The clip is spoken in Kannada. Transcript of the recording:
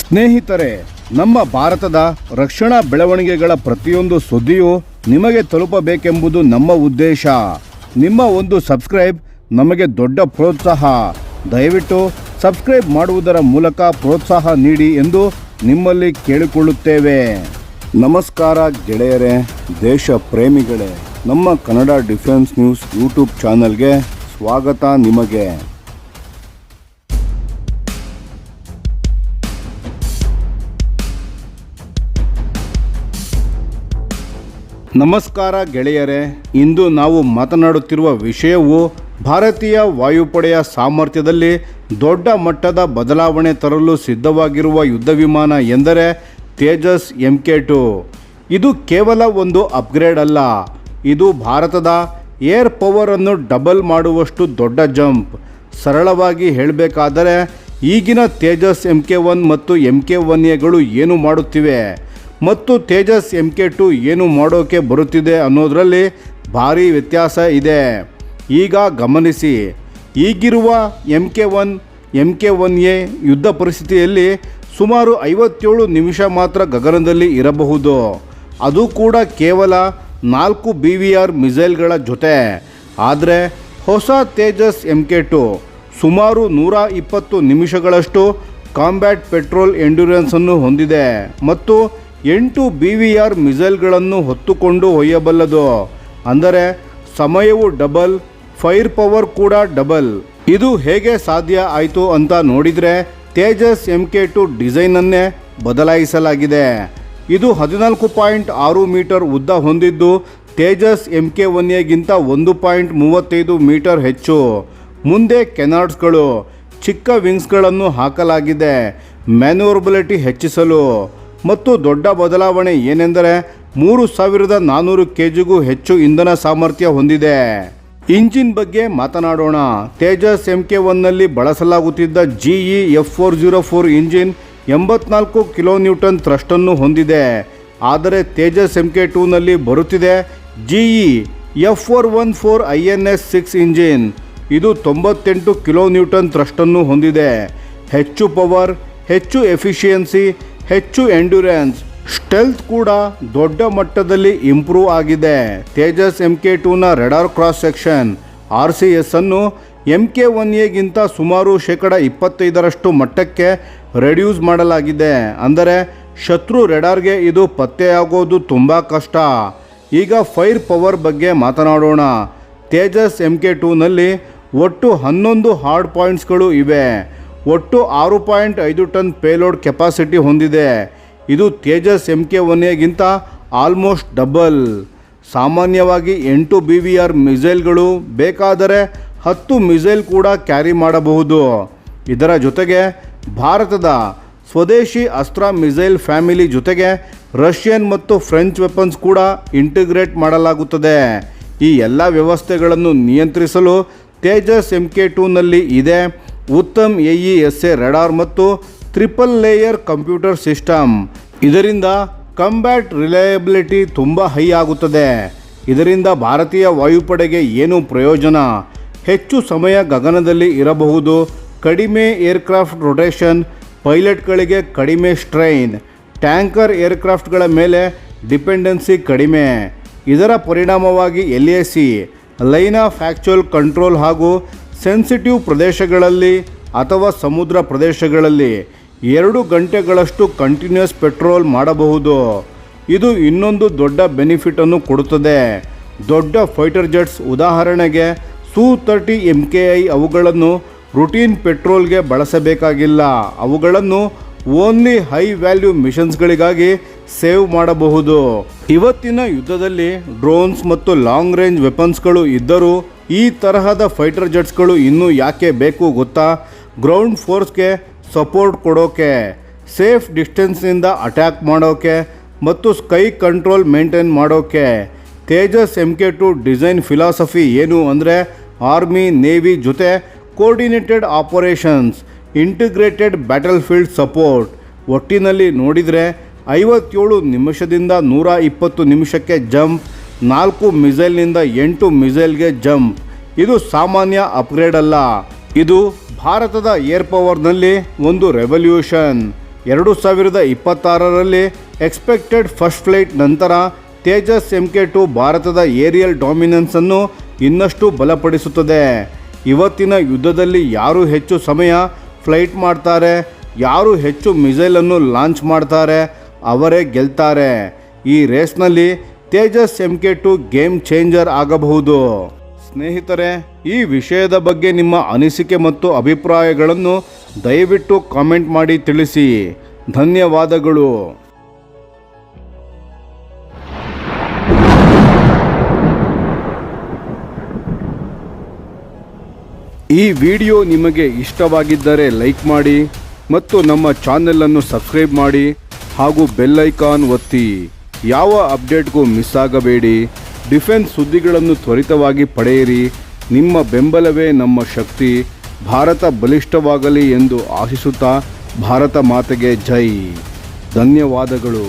ಸ್ನೇಹಿತರೆ, ನಮ್ಮ ಭಾರತದ ರಕ್ಷಣಾ ಬೆಳವಣಿಗೆಗಳ ಪ್ರತಿಯೊಂದು ಸುದ್ದಿಯೂ ನಿಮಗೆ ತಲುಪಬೇಕೆಂಬುದು ನಮ್ಮ ಉದ್ದೇಶ. ನಿಮ್ಮ ಒಂದು ಸಬ್ಸ್ಕ್ರೈಬ್ ನಮಗೆ ದೊಡ್ಡ ಪ್ರೋತ್ಸಾಹ. ದಯವಿಟ್ಟು ಸಬ್ಸ್ಕ್ರೈಬ್ ಮಾಡುವುದರ ಮೂಲಕ ಪ್ರೋತ್ಸಾಹ ನೀಡಿ ಎಂದು ನಿಮ್ಮಲ್ಲಿ ಕೇಳಿಕೊಳ್ಳುತ್ತೇವೆ. ನಮಸ್ಕಾರ ಗೆಳೆಯರೇ, ದೇಶ ಪ್ರೇಮಿಗಳೇ, ನಮ್ಮ ಕನ್ನಡ ಡಿಫೆನ್ಸ್ ನ್ಯೂಸ್ ಯೂಟ್ಯೂಬ್ ಚಾನಲ್ಗೆ ಸ್ವಾಗತ ನಿಮಗೆ. ನಮಸ್ಕಾರ ಗೆಳೆಯರೇ, ಇಂದು ನಾವು ಮಾತನಾಡುತ್ತಿರುವ ವಿಷಯವು ಭಾರತೀಯ ವಾಯುಪಡೆಯ ಸಾಮರ್ಥ್ಯದಲ್ಲಿ ದೊಡ್ಡ ಮಟ್ಟದ ಬದಲಾವಣೆ ತರಲು ಸಿದ್ಧವಾಗಿರುವ ಯುದ್ಧ ವಿಮಾನ ಎಂದರೆ ತೇಜಸ್ MK2. ಇದು ಕೇವಲ ಒಂದು ಅಪ್ಗ್ರೇಡ್ ಅಲ್ಲ, ಇದು ಭಾರತದ ಏರ್ ಪವರನ್ನು ಡಬಲ್ ಮಾಡುವಷ್ಟು ದೊಡ್ಡ ಜಂಪ್. ಸರಳವಾಗಿ ಹೇಳಬೇಕಾದರೆ ಈಗಿನ ತೇಜಸ್ MK1 ಮತ್ತು MK1Aಗಳು ಏನು ಮಾಡುತ್ತಿವೆ ಮತ್ತು ತೇಜಸ್ MK2 ಏನು ಮಾಡೋಕ್ಕೆ ಬರುತ್ತಿದೆ ಅನ್ನೋದರಲ್ಲಿ ಭಾರಿ ವ್ಯತ್ಯಾಸ ಇದೆ. ಈಗ ಗಮನಿಸಿ, ಈಗಿರುವ MK1 MK1A ಯುದ್ಧ ಪರಿಸ್ಥಿತಿಯಲ್ಲಿ ಸುಮಾರು 57 ನಿಮಿಷ ಮಾತ್ರ ಗಗನದಲ್ಲಿ ಇರಬಹುದು, ಅದು ಕೂಡ ಕೇವಲ 4 BVR ಮಿಸೈಲ್ಗಳ ಜೊತೆ. ಆದರೆ ಹೊಸ ತೇಜಸ್ MK2 ಸುಮಾರು 120 ನಿಮಿಷಗಳಷ್ಟು ಕಾಂಬ್ಯಾಟ್ ಪೆಟ್ರೋಲ್ ಎಂಡ್ಯೂರೆನ್ಸನ್ನು ಹೊಂದಿದೆ ಮತ್ತು 8 BVR ಮಿಸೈಲ್ಗಳನ್ನು ಹೊತ್ತುಕೊಂಡು ಒಯ್ಯಬಲ್ಲದು. ಅಂದರೆ ಸಮಯವು ಡಬಲ್, ಫೈರ್ ಪವರ್ ಕೂಡ ಡಬಲ್. ಇದು ಹೇಗೆ ಸಾಧ್ಯ ಆಯಿತು ಅಂತ ನೋಡಿದರೆ ತೇಜಸ್ MK2 ಡಿಸೈನನ್ನೇ ಬದಲಾಯಿಸಲಾಗಿದೆ. ಇದು 14.6 ಮೀಟರ್ ಉದ್ದ ಹೊಂದಿದ್ದು ತೇಜಸ್ MK1Aಗಿಂತ 1.35 ಮೀಟರ್ ಹೆಚ್ಚು. ಮುಂದೆ ಕೆನಾರ್ಡ್ಸ್ಗಳು, ಚಿಕ್ಕ ವಿಂಗ್ಸ್ಗಳನ್ನು ಹಾಕಲಾಗಿದೆ ಮ್ಯಾನ್ಯೂವರಬಿಲಿಟಿ ಹೆಚ್ಚಿಸಲು. ಮತ್ತು ದೊಡ್ಡ ಬದಲಾವಣೆ ಏನೆಂದರೆ 3400 kgಗೂ ಹೆಚ್ಚು ಇಂಧನ ಸಾಮರ್ಥ್ಯ ಹೊಂದಿದೆ. ಇಂಜಿನ್ ಬಗ್ಗೆ ಮಾತನಾಡೋಣ. ತೇಜಸ್ MK1ನಲ್ಲಿ ಬಳಸಲಾಗುತ್ತಿದ್ದ GE F404 ಇಂಜಿನ್ 84 kN ಥ್ರಸ್ಟನ್ನು ಹೊಂದಿದೆ. ಆದರೆ ತೇಜಸ್ MK2ನಲ್ಲಿ ಬರುತ್ತಿದೆ GE F414 INS-6 ಇಂಜಿನ್. ಇದು 98 kN ಥ್ರಸ್ಟನ್ನು ಹೊಂದಿದೆ. ಹೆಚ್ಚು ಪವರ್, ಹೆಚ್ಚು ಎಫಿಷಿಯನ್ಸಿ, ಹೆಚ್ಚು ಎಂಡ್ಯೂರೆನ್ಸ್, ಸ್ಟೆಲ್ತ್ ಕೂಡ ದೊಡ್ಡ ಮಟ್ಟದಲ್ಲಿ ಇಂಪ್ರೂವ್ ಆಗಿದೆ. ತೇಜಸ್ MK2ನ ರೆಡಾರ್ ಕ್ರಾಸ್ ಸೆಕ್ಷನ್ RCS ಅನ್ನು MK1Aಗಿಂತ ಸುಮಾರು 25% ಮಟ್ಟಕ್ಕೆ ರೆಡ್ಯೂಸ್ ಮಾಡಲಾಗಿದೆ. ಅಂದರೆ ಶತ್ರು ರೆಡಾರ್ಗೆ ಇದು ಪತ್ತೆಯಾಗೋದು ತುಂಬ ಕಷ್ಟ. ಈಗ ಫೈರ್ ಪವರ್ ಬಗ್ಗೆ ಮಾತನಾಡೋಣ. ತೇಜಸ್ MK2ನಲ್ಲಿ ಒಟ್ಟು 11 ಹಾರ್ಡ್ ಪಾಯಿಂಟ್ಸ್ಗಳು ಇವೆ. ಒಟ್ಟು 6.5 ಟನ್ ಪೇಲೋಡ್ ಕೆಪಾಸಿಟಿ ಹೊಂದಿದೆ. ಇದು ತೇಜಸ್ MK1Aಗಿಂತ ಆಲ್ಮೋಸ್ಟ್ ಡಬಲ್. ಸಾಮಾನ್ಯವಾಗಿ 8 BVR ಮಿಸೈಲ್ಗಳು ಬೇಕಾದರೆ 10 ಮಿಸೈಲ್ ಕೂಡ ಕ್ಯಾರಿ ಮಾಡಬಹುದು. ಇದರ ಜೊತೆಗೆ ಭಾರತದ ಸ್ವದೇಶಿ ಅಸ್ತ್ರ ಮಿಸೈಲ್ ಫ್ಯಾಮಿಲಿ ಜೊತೆಗೆ ರಷ್ಯನ್ ಮತ್ತು ಫ್ರೆಂಚ್ ವೆಪನ್ಸ್ ಕೂಡ ಇಂಟಿಗ್ರೇಟ್ ಮಾಡಲಾಗುತ್ತದೆ. ಈ ಎಲ್ಲ ವ್ಯವಸ್ಥೆಗಳನ್ನು ನಿಯಂತ್ರಿಸಲು ತೇಜಸ್ MK2ನಲ್ಲಿ ಇದೆ ಉತ್ತಮ್ AESA ರೆಡಾರ್ ಮತ್ತು ಟ್ರಿಪಲ್ ಲೇಯರ್ ಕಂಪ್ಯೂಟರ್ ಸಿಸ್ಟಮ್. ಇದರಿಂದ ಕಂಬ್ಯಾಟ್ ರಿಲಯಬಿಲಿಟಿ ತುಂಬ ಹೈ ಆಗುತ್ತದೆ. ಇದರಿಂದ ಭಾರತೀಯ ವಾಯುಪಡೆಗೆ ಏನು ಪ್ರಯೋಜನ? ಹೆಚ್ಚು ಸಮಯ ಗಗನದಲ್ಲಿ ಇರಬಹುದು, ಕಡಿಮೆ ಏರ್ಕ್ರಾಫ್ಟ್ ರೊಟೇಷನ್, ಪೈಲಟ್ಗಳಿಗೆ ಕಡಿಮೆ ಸ್ಟ್ರೈನ್, ಟ್ಯಾಂಕರ್ ಏರ್ಕ್ರಾಫ್ಟ್ಗಳ ಮೇಲೆ ಡಿಪೆಂಡೆನ್ಸಿ ಕಡಿಮೆ. ಇದರ ಪರಿಣಾಮವಾಗಿ LAC line of actual control ಹಾಗೂ ಸೆನ್ಸಿಟಿವ್ ಪ್ರದೇಶಗಳಲ್ಲಿ ಅಥವಾ ಸಮುದ್ರ ಪ್ರದೇಶಗಳಲ್ಲಿ 2 ಗಂಟೆಗಳಷ್ಟು ಕಂಟಿನ್ಯೂಸ್ ಪೆಟ್ರೋಲ್ ಮಾಡಬಹುದು. ಇದು ಇನ್ನೊಂದು ದೊಡ್ಡ ಬೆನಿಫಿಟನ್ನು ಕೊಡುತ್ತದೆ. ದೊಡ್ಡ ಫೈಟರ್ ಜೆಟ್ಸ್, ಉದಾಹರಣೆಗೆ Su-30 MKI, ಅವುಗಳನ್ನು ರುಟೀನ್ ಪೆಟ್ರೋಲ್ಗೆ ಬಳಸಬೇಕಾಗಿಲ್ಲ. ಅವುಗಳನ್ನು ಓನ್ಲಿ ಹೈ ವ್ಯಾಲ್ಯೂ ಮಿಷನ್ಸ್ಗಳಿಗಾಗಿ ಸೇವ್ ಮಾಡಬಹುದು. ಇವತ್ತಿನ ಯುದ್ಧದಲ್ಲಿ ಡ್ರೋನ್ಸ್ ಮತ್ತು ಲಾಂಗ್ ರೇಂಜ್ ವೆಪನ್ಸ್ಗಳು ಇದ್ದರೂ ಈ ತರಹದ ಫೈಟರ್ ಜೆಟ್ಸ್ಗಳು ಇನ್ನೂ ಯಾಕೆ ಬೇಕು ಗೊತ್ತಾ? ಗ್ರೌಂಡ್ ಫೋರ್ಸ್ಗೆ ಸಪೋರ್ಟ್ ಕೊಡೋಕೆ, ಸೇಫ್ ಡಿಸ್ಟೆನ್ಸ್ನಿಂದ ಅಟ್ಯಾಕ್ ಮಾಡೋಕೆ ಮತ್ತು ಸ್ಕೈ ಕಂಟ್ರೋಲ್ ಮೇಂಟೈನ್ ಮಾಡೋಕೆ. ತೇಜಸ್ MK2 ಡಿಸೈನ್ ಫಿಲಾಸಫಿ ಏನು ಅಂದರೆ ಆರ್ಮಿ, ನೇವಿ ಜೊತೆ coordinated operations, integrated battlefield support. ಒಟ್ಟಿನಲ್ಲಿ ನೋಡಿದರೆ 57 ನಿಮಿಷದಿಂದ 120 ನಿಮಿಷಕ್ಕೆ ಜಂಪ್, 4 ಮಿಸೈಲ್ನಿಂದ 8 ಮಿಸೈಲ್ಗೆ ಜಂಪ್. ಇದು ಸಾಮಾನ್ಯ ಅಪ್ಗ್ರೇಡ್ ಅಲ್ಲ, ಇದು ಭಾರತದ ಏರ್ ಪವರ್ನಲ್ಲಿ ಒಂದು ರೆವಲ್ಯೂಷನ್. 2026ರಲ್ಲಿ ಎಕ್ಸ್ಪೆಕ್ಟೆಡ್ ಫಸ್ಟ್ ಫ್ಲೈಟ್ ನಂತರ ತೇಜಸ್ MK2 ಭಾರತದ ಏರಿಯಲ್ ಡಾಮಿನೆನ್ಸನ್ನು ಇನ್ನಷ್ಟು ಬಲಪಡಿಸುತ್ತದೆ. ಇವತ್ತಿನ ಯುದ್ಧದಲ್ಲಿ ಯಾರು ಹೆಚ್ಚು ಸಮಯ ಫ್ಲೈಟ್ ಮಾಡ್ತಾರೆ, ಯಾರು ಹೆಚ್ಚು ಮಿಸೈಲನ್ನು ಲಾಂಚ್ ಮಾಡ್ತಾರೆ ಅವರೇ ಗೆಲ್ತಾರೆ. ಈ ರೇಸ್ನಲ್ಲಿ ತೇಜಸ್ MK2 ಗೇಮ್ ಚೇಂಜರ್ ಆಗಬಹುದು. ಸ್ನೇಹಿತರೆ, ಈ ವಿಷಯದ ಬಗ್ಗೆ ನಿಮ್ಮ ಅನಿಸಿಕೆ ಮತ್ತು ಅಭಿಪ್ರಾಯಗಳನ್ನು ದಯವಿಟ್ಟು ಕಾಮೆಂಟ್ ಮಾಡಿ ತಿಳಿಸಿ. ಧನ್ಯವಾದಗಳು. ಈ ವಿಡಿಯೋ ನಿಮಗೆ ಇಷ್ಟವಾಗಿದ್ದರೆ ಲೈಕ್ ಮಾಡಿ ಮತ್ತು ನಮ್ಮ ಚಾನೆಲನ್ನು ಸಬ್ಸ್ಕ್ರೈಬ್ ಮಾಡಿ ಹಾಗೂ ಬೆಲ್ ಐಕಾನ್ ಒತ್ತಿ. ಯಾವ ಅಪ್ಡೇಟ್ಗೂ ಮಿಸ್ ಆಗಬೇಡಿ. ಡಿಫೆನ್ಸ್ ಸುದ್ದಿಗಳನ್ನು ತ್ವರಿತವಾಗಿ ಪಡೆಯಿರಿ. ನಿಮ್ಮ ಬೆಂಬಲವೇ ನಮ್ಮ ಶಕ್ತಿ. ಭಾರತ ಬಲಿಷ್ಠವಾಗಲಿ ಎಂದು ಆಶಿಸುತ್ತಾ ಭಾರತ ಮಾತೆಗೆ ಜೈ. ಧನ್ಯವಾದಗಳು.